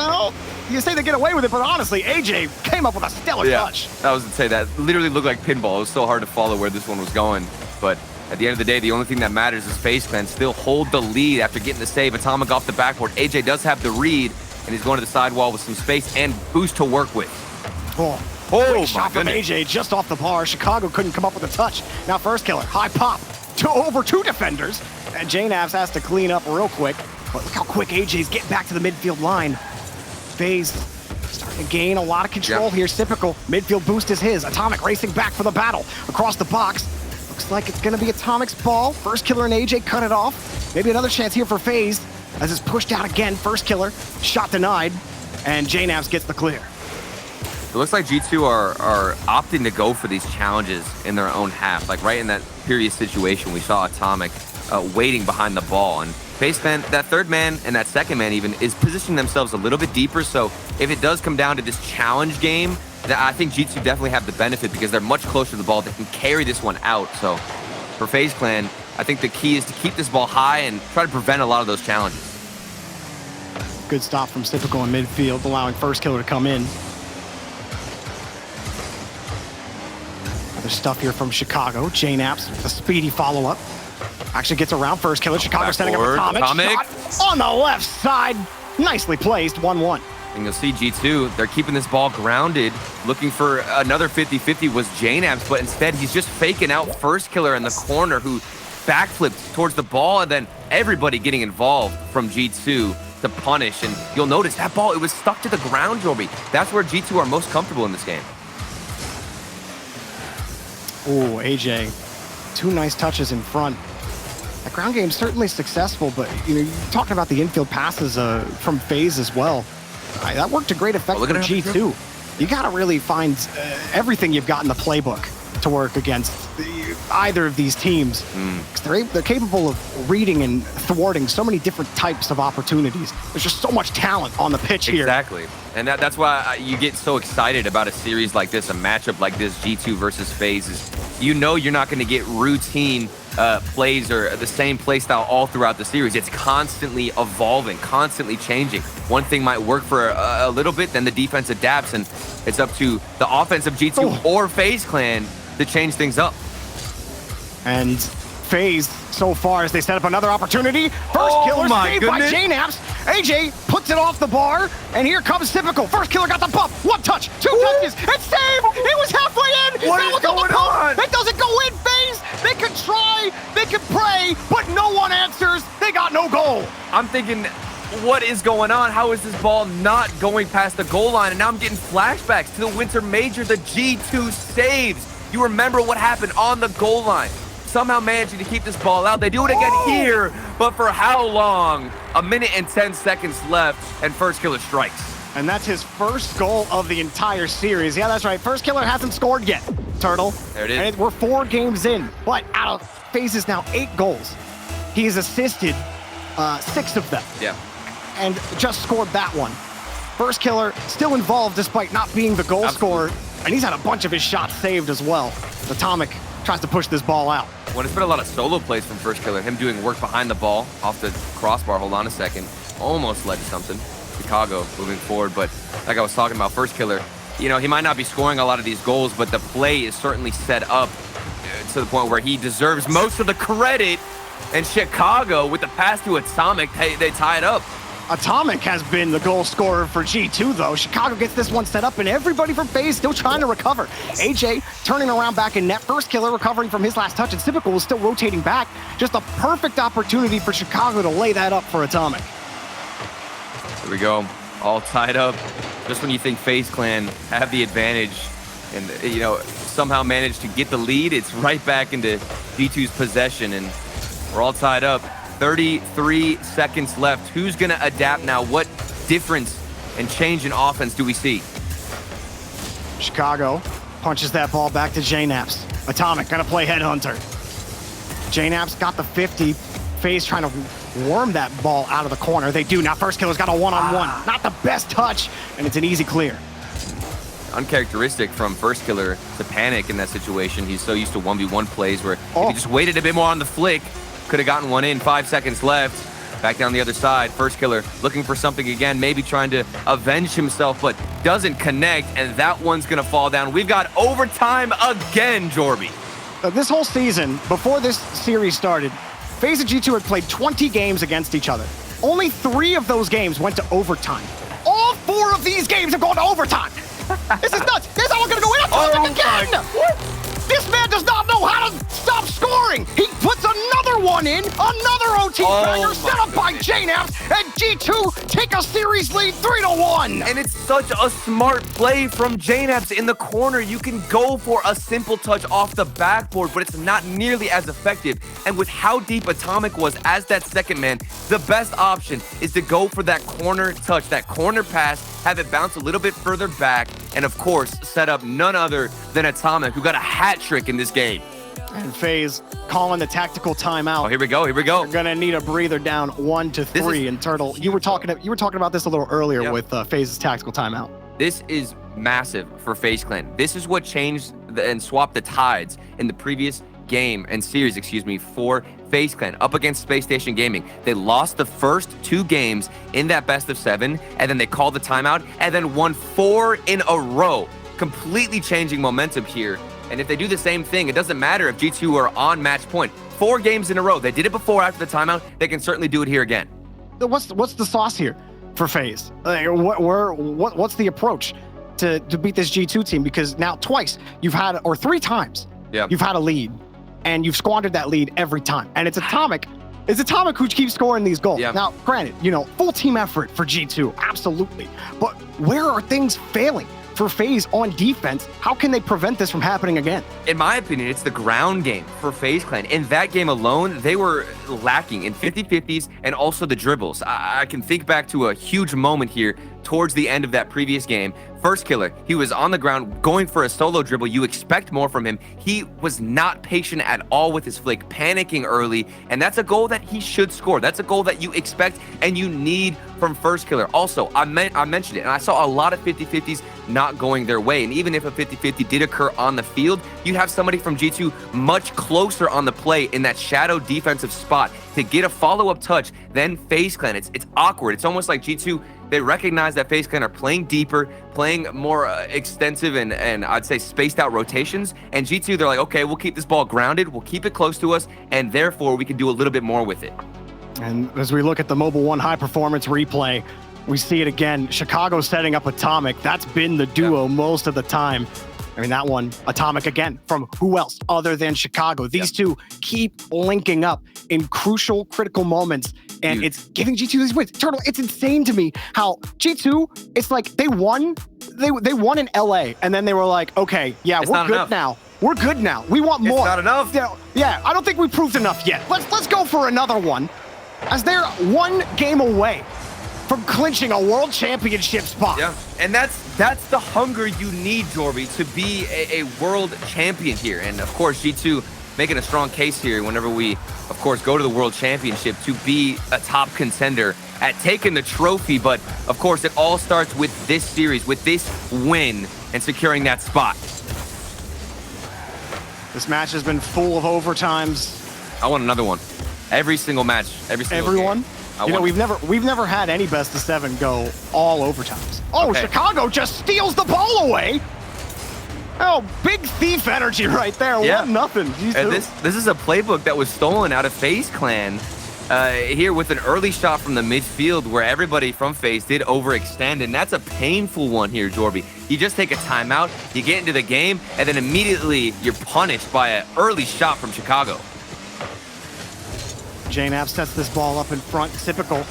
you say they get away with it, but honestly, AJ came up with a stellar touch. I was to say that literally looked like pinball. It was so hard to follow where this one was going. But at the end of the day, the only thing that matters is FaZe Clan still hold the lead after getting the save. Atomic off the backboard. AJ does have the read, and he's going to the sidewall with some space and boost to work with. Great shot from AJ just off the bar. Chicago couldn't come up with a touch. Now First Killer, high pop to over two defenders. And JNaps has to clean up real quick. But look how quick AJ's getting back to the midfield line. FaZe starting to gain a lot of control here. Typical midfield boost is his. Atomic racing back for the battle. Across the box. Looks like it's going to be Atomic's ball. First Killer and AJ cut it off. Maybe another chance here for FaZe as it's pushed out again. First Killer, shot denied. And JNaps gets the clear. It looks like G2 are opting to go for these challenges in their own half. Like right in that previous situation, we saw Atomic waiting behind the ball. And FaZe Clan, that third man and that second man even, is positioning themselves a little bit deeper. So if it does come down to this challenge game, I think G2 definitely have the benefit because they're much closer to the ball. They can carry this one out. So for FaZe Clan, I think the key is to keep this ball high and try to prevent a lot of those challenges. Good stop from Typical in midfield, allowing First Killer to come in. Other stuff here from Chicago. JNaps with a speedy follow-up. Actually gets around First Killer. Chicago setting up Atomic. Shot on the left side. Nicely placed, 1-1. And you'll see G2, they're keeping this ball grounded, looking for another 50-50 was JNaps, but instead he's just faking out First Killer in the corner who backflipped towards the ball, and then everybody getting involved from G2 to punish. And you'll notice that ball, it was stuck to the ground, Jorby. That's where G2 are most comfortable in this game. Oh, AJ, 2 nice touches in front. That ground game certainly successful, but you're talking about the infield passes from FaZe as well. That worked to great effect for G2. You got to really find everything you've got in the playbook to work against either of these teams. They're capable of reading and thwarting so many different types of opportunities. There's just so much talent on the pitch here. Exactly. And that's why you get so excited about a series like this, a matchup like this, G2 versus FaZe. Is you know you're not going to get routine plays or the same play style all throughout the series. It's constantly evolving, constantly changing. One thing might work for a little bit, then the defense adapts, and it's up to the offense of G2 or FaZe Clan to change things up. And FaZe, so far, as they set up another opportunity. First killer saved by JNaps. AJ puts it off the bar, and here comes Typical. First killer got the bump. 1 touch, 2 touches. It's saved. It was halfway in. What is going on? It doesn't go in, FaZe. They could try, they could pray, but no one answers. They got no goal. I'm thinking, what is going on? How is this ball not going past the goal line? And now I'm getting flashbacks to the Winter Major, the G2 saves. You remember what happened on the goal line. Somehow managing to keep this ball out. They do it again here, but for how long? 1 minute and 10 seconds left, and first killer strikes. And that's his first goal of the entire series. Yeah, that's right. First killer hasn't scored yet, Turtle. There it is. And we're 4 games in, but out of FaZe's now 8 goals. He has assisted 6 of them. Yeah. And just scored that one. First killer still involved despite not being the goal scorer. And he's had a bunch of his shots saved as well. Atomic tries to push this ball out. Well, it's been a lot of solo plays from first killer. Him doing work behind the ball, off the crossbar. Hold on a second. Almost led to something. Chicago moving forward, but like I was talking about, first killer, you know, he might not be scoring a lot of these goals, but the play is certainly set up to the point where he deserves most of the credit. And Chicago, with the pass to Atomic, they tie it up. Atomic has been the goal scorer for G2, though. Chicago gets this one set up, and everybody from FaZe still trying to recover. AJ turning around back in net. First killer recovering from his last touch, and Typical was still rotating back. Just a perfect opportunity for Chicago to lay that up for Atomic. Here we go, all tied up. Just when you think FaZe Clan have the advantage and, you know, somehow managed to get the lead, it's right back into G2's possession, and we're all tied up. 33 seconds left. Who's going to adapt now? What difference and change in offense do we see? Chicago punches that ball back to JNaps. Atomic gonna play headhunter. JNaps got the 50. FaZe trying to worm that ball out of the corner. They do now. First killer's got a one-on-one. Not the best touch, and it's an easy clear. Uncharacteristic from first killer to panic in that situation. He's so used to 1v1 plays where if he just waited a bit more on the flick, could have gotten one in. 5 seconds left. Back down the other side. First killer looking for something again, maybe trying to avenge himself, but doesn't connect, and that one's going to fall down. We've got overtime again, Jorby. This whole season, before this series started, FaZe and G2 had played 20 games against each other. Only 3 of those games went to overtime. All 4 of these games have gone to overtime. This is nuts. This is how we're going to go in. Atomic again. This man does not know how to stop scoring. He puts another one in, another OT banger set up by JNaps, and G2 take a series lead 3-1. And it's such a smart play from JNaps in the corner. You can go for a simple touch off the backboard, but it's not nearly as effective. And with how deep Atomic was as that second man, the best option is to go for that corner touch, that corner pass, have it bounce a little bit further back, and of course, set up none other than Atomic, who got a hat trick in this game. And FaZe calling the tactical timeout. Oh, here we go, here we go. We're gonna need a breather down 1 to 3. And Turtle, you were talking about this a little earlier with FaZe's tactical timeout. This is massive for FaZe Clan. This is what changed and swapped the tides in the previous game and series, for FaZe Clan up against Space Station Gaming. They lost the first 2 games in that best of 7, and then they called the timeout and then won 4 in a row, completely changing momentum here. And if they do the same thing, it doesn't matter if G2 are on match point. 4 games in a row. They did it before after the timeout. They can certainly do it here again. What's the sauce here for FaZe? What's the approach to beat this G2 team? Because now twice you've had, or 3 times, you've had a lead, and you've squandered that lead every time. And it's Atomic It's Atomic who keeps scoring these goals. Yeah. Now, granted, full team effort for G2, absolutely. But where are things failing for FaZe on defense? How can they prevent this from happening again? In my opinion, it's the ground game for FaZe Clan. In that game alone, they were lacking in 50-50s and also the dribbles. I can think back to a huge moment here towards the end of that previous game. First killer, he was on the ground going for a solo dribble. You expect more from him. He was not patient at all with his flick, panicking early, and that's a goal that he should score. That's a goal that you expect and you need from first killer. Also, I mentioned it, and I saw a lot of 50-50s not going their way, and even if a 50-50 did occur on the field, you'd have somebody from G2 much closer on the play in that shadow defensive spot to get a follow-up touch than FaZe Clan. It's awkward. It's almost like G2, they recognize that FaZe Clan are playing deeper, playing more extensive and I'd say spaced out rotations. And G2, they're like, okay, we'll keep this ball grounded, we'll keep it close to us, and therefore we can do a little bit more with it. And as we look at the Mobile One high performance replay, we see it again. Chicago setting up Atomic. That's been the duo most of the time. I mean, that one, Atomic again, from who else other than Chicago? These two keep linking up in crucial, critical moments, and it's giving G2 these wins. Turtle, it's insane to me how G2, it's like they won in LA, and then they were like, okay, yeah, we're good now. We're good now. We want more. It's not enough. Yeah, I don't think we proved enough yet. Let's go for another one, as they're one game away from clinching a World Championship spot. Yeah, and that's the hunger you need, Jorby, to be a world champion here. And of course, G2 making a strong case here whenever we, of course, go to the World Championship to be a top contender at taking the trophy. But of course, it all starts with this series, with this win and securing that spot. This match has been full of overtimes. I want another one. Every single match, every single Everyone? game. We've never had any best of 7 go all overtimes. Oh, okay. Chicago just steals the ball away. Oh, big thief energy right there. Yeah. 1-0. And this is a playbook that was stolen out of FaZe Clan here with an early shot from the midfield where everybody from FaZe did overextend, and that's a painful one here, Jorby. You just take a timeout, you get into the game, and then immediately you're punished by an early shot from Chicago. JNAP sets this ball up in front. Typical.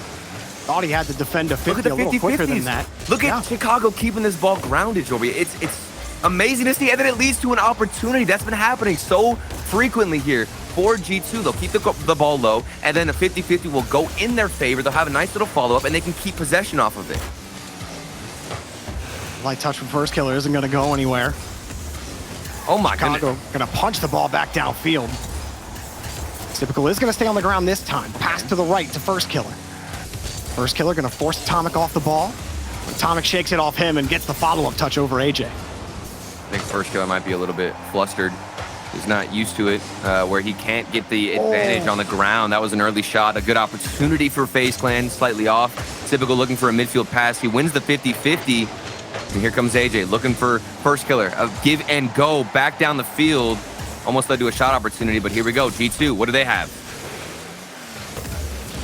Thought he had to defend a 50 Look at the a little quicker than 50-50s. that. Look at Chicago keeping this ball grounded, Jorby. It's amazing to see, and then it leads to an opportunity. That's been happening so frequently here for G2. They'll keep the ball low, and then a 50-50 will go in their favor. They'll have a nice little follow-up, and they can keep possession off of it. Light touch from first killer isn't going to go anywhere. Oh my Chicago goodness. going to punch the ball back downfield. Typical is going to stay on the ground this time. Pass to the right to first killer. First killer going to force Atomic off the ball. Atomic shakes it off him and gets the follow-up touch over AJ. I think first killer might be a little bit flustered. He's not used to it, where he can't get the advantage on the ground. That was an early shot, a good opportunity for FaZe Clan, slightly off. Typical looking for a midfield pass. He wins the 50-50. And here comes AJ looking for first killer. A give and go back down the field. Almost led to a shot opportunity, but here we go. G2, what do they have?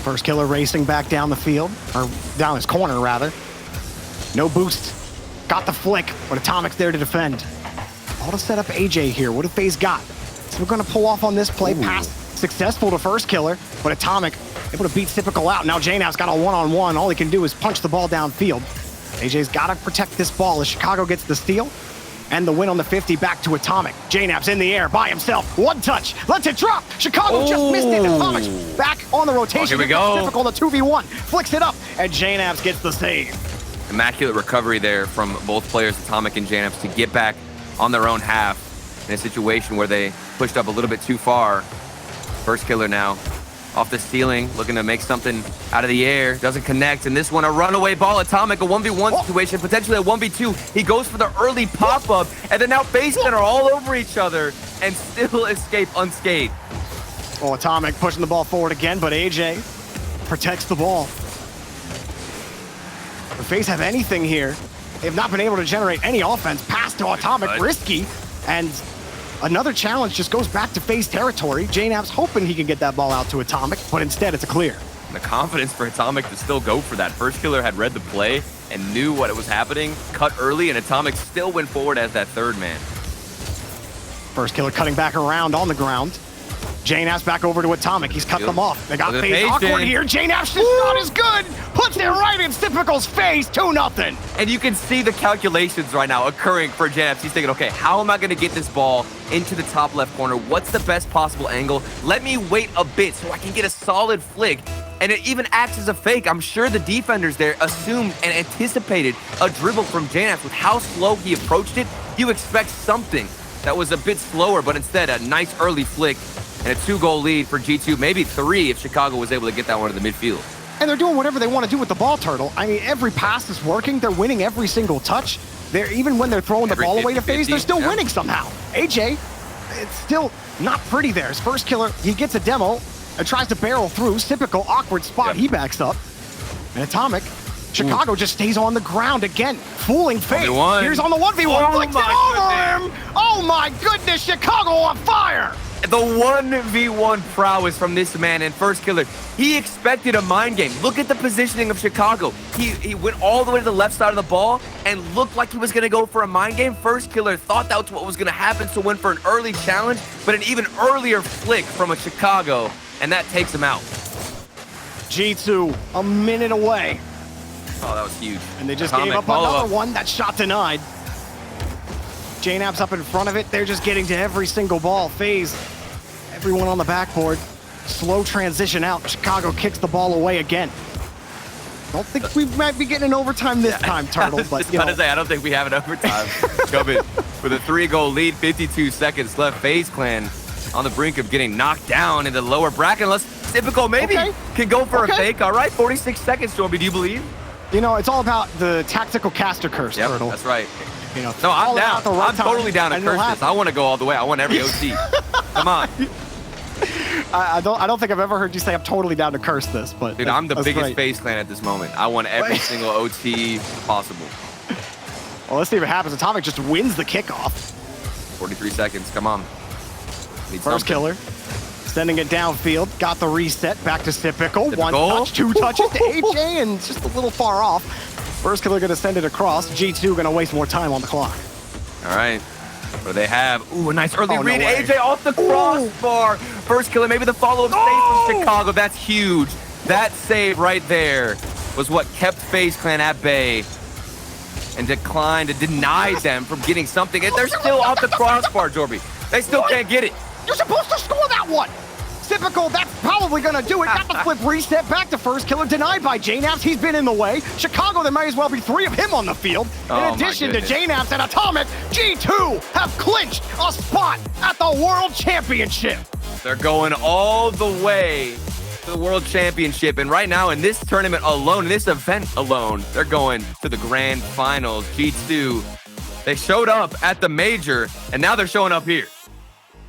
First killer racing back down the field, or down his corner, rather. No boost. Got the flick, but Atomic's there to defend. All to set up AJ here. What have FaZe got? So we're going to pull off on this play. Pass successful to first killer, but Atomic able to beat Typical out. Now JNAP's got a one-on-one. All he can do is punch the ball downfield. AJ's got to protect this ball as Chicago gets the steal. And the win on the 50 back to Atomic. JNAP's in the air by himself. One touch. Lets it drop. Chicago just missed it. Atomic's back on the rotation. Here we go. Typical, the 2v1. Flicks it up. And JNAP's gets the save. Immaculate recovery there from both players, Atomic and JNAPs, to get back on their own half in a situation where they pushed up a little bit too far. First killer now off the ceiling, looking to make something out of the air. Doesn't connect, and this one a runaway ball. Atomic, a 1v1 situation, potentially a 1v2. He goes for the early pop-up, and then now FaZe Clan are all over each other and still escape unscathed. Well, Atomic pushing the ball forward again, but AJ protects the ball. If FaZe have anything here, they have not been able to generate any offense. Pass to Atomic, risky, and another challenge just goes back to FaZe territory. JNAP's hoping he can get that ball out to Atomic, but instead it's a clear. The confidence for Atomic to still go for that. First killer had read the play and knew what was happening, cut early, and Atomic still went forward as that third man. First killer cutting back around on the ground. JNAP's back over to Atomic. He's cut them off. They got Look at FaZe FaZe awkward in. here. JNAP's shot is good. Puts it right in Typical's face. 2-0. And you can see the calculations right now occurring for JNAPS. He's thinking, okay, how am I going to get this ball into the top left corner? What's the best possible angle? Let me wait a bit so I can get a solid flick. And it even acts as a fake. I'm sure the defenders there assumed and anticipated a dribble from JNAPS. With how slow he approached it, you expect something that was a bit slower, but instead a nice early flick and a 2-goal lead for G2, maybe 3 if Chicago was able to get that one to the midfield. And they're doing whatever they want to do with the ball, Turtle. I mean, every pass is working. They're winning every single touch. Even when they're throwing the ball away to FaZe, they're still winning somehow. AJ, it's still not pretty there. His first killer, he gets a demo and tries to barrel through. Typical awkward spot. He backs up. And Atomic, Chicago just stays on the ground again, fooling FaZe. Here's on the 1v1, flicks it over him. Oh my goodness, Chicago on fire. The 1v1 prowess from this man and first killer. He expected a mind game. Look at the positioning of Chicago. He went all the way to the left side of the ball and looked like he was going to go for a mind game. First killer thought that's what was going to happen, so went for an early challenge, but an even earlier flick from a Chicago, and that takes him out. G2 a minute away. Oh, that was huge. And they just gave up another one. That shot denied. JNAP's up in front of it. They're just getting to every single ball. FaZe, everyone on the backboard. Slow transition out. Chicago kicks the ball away again. Don't think we might be getting an overtime this time, Turtle. But I don't think we have an overtime. Coming with a 3-goal lead, 52 seconds left. FaZe Clan on the brink of getting knocked down in the lower bracket. Unless Typical maybe can go for a fake. All right, 46 seconds, Jorby. Do you believe? You know, it's all about the tactical caster curse, Turtle. That's right. You know, no, I'm down. I'm totally down to curse this. I want to go all the way. I want every OT. Come on. I don't think I've ever heard you say I'm totally down to curse this, but dude, I'm the biggest FaZe Clan at this moment. I want every single OT possible. Well, let's see what happens. Atomic just wins the kickoff. 43 seconds. Come on. First killer. Sending it downfield. Got the reset. Back to Typical. 1 touch, 2 touches to AJ, and just a little far off. First killer going to send it across. G2 going to waste more time on the clock. All right. What do they have? Ooh, a nice early read. No AJ off the crossbar. First killer, maybe the follow-up save from Chicago. That's huge. That save right there was what kept FaZe Clan at bay and denied them from getting something. And they're still off the crossbar, Jorby. They still can't get it. You're supposed to score that one. Typical, that's probably going to do it. Got the flip reset back to first killer. Denied by JNAPS. He's been in the way. Chicago, there might as well be 3 of him on the field. In addition to JNAPS and Atomic, G2 have clinched a spot at the World Championship. They're going all the way to the World Championship. And right now in this tournament alone, in this event alone, they're going to the grand finals. G2, they showed up at the major, and now they're showing up here.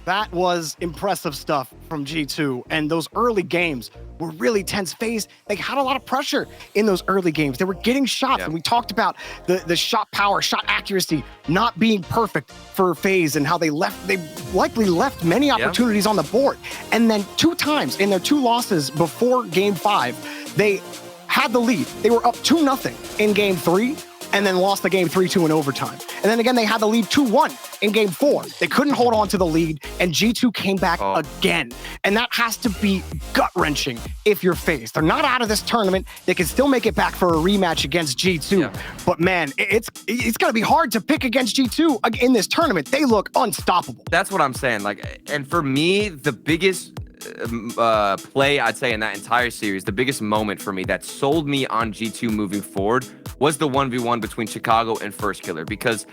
That was impressive stuff from G2, and those early games were really tense. FaZe, they had a lot of pressure in those early games. They were getting shots, and we talked about the shot power, shot accuracy not being perfect for FaZe and how they likely left many opportunities on the board. And then 2 times in their 2 losses before Game 5, they had the lead. They were up 2-0 in Game 3, and then lost the game 3-2 in overtime. And then again, they had the lead 2-1 in Game 4. They couldn't hold on to the lead, and G2 came back again. And that has to be gut-wrenching if you're FaZe. They're not out of this tournament. They can still make it back for a rematch against G2. But man, it's going to be hard to pick against G2 in this tournament. They look unstoppable. That's what I'm saying. And for me, the biggest play, I'd say, in that entire series, the biggest moment for me that sold me on G2 moving forward was the 1v1 between Chicago and First Killer. Because,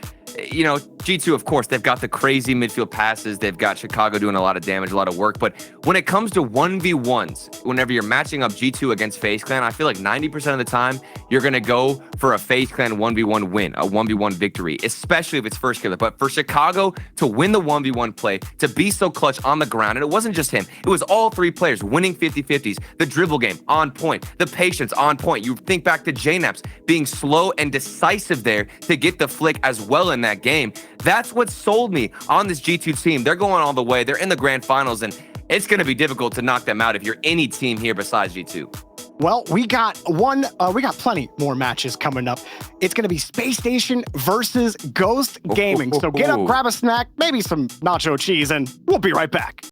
you know, G2, of course, they've got the crazy midfield passes. They've got Chicago doing a lot of damage, a lot of work. But when it comes to 1v1s, whenever you're matching up G2 against FaZe Clan, I feel like 90% of the time, you're going to go for a FaZe Clan 1v1 win, a 1v1 victory, especially if it's First Killer. But for Chicago to win the 1v1 play, to be so clutch on the ground, and it wasn't just him, it was all 3 players winning 50-50s, the dribble game on point, the patience on point. You think back to JNAPS being slow and decisive there to get the flick as well in that game. That's what sold me on this G2 team. They're going all the way. They're in the grand finals, and it's going to be difficult to knock them out if you're any team here besides G2. Well, we got plenty more matches coming up. It's going to be Space Station versus Ghost Gaming. So get up, grab a snack, maybe some nacho cheese, and we'll be right back.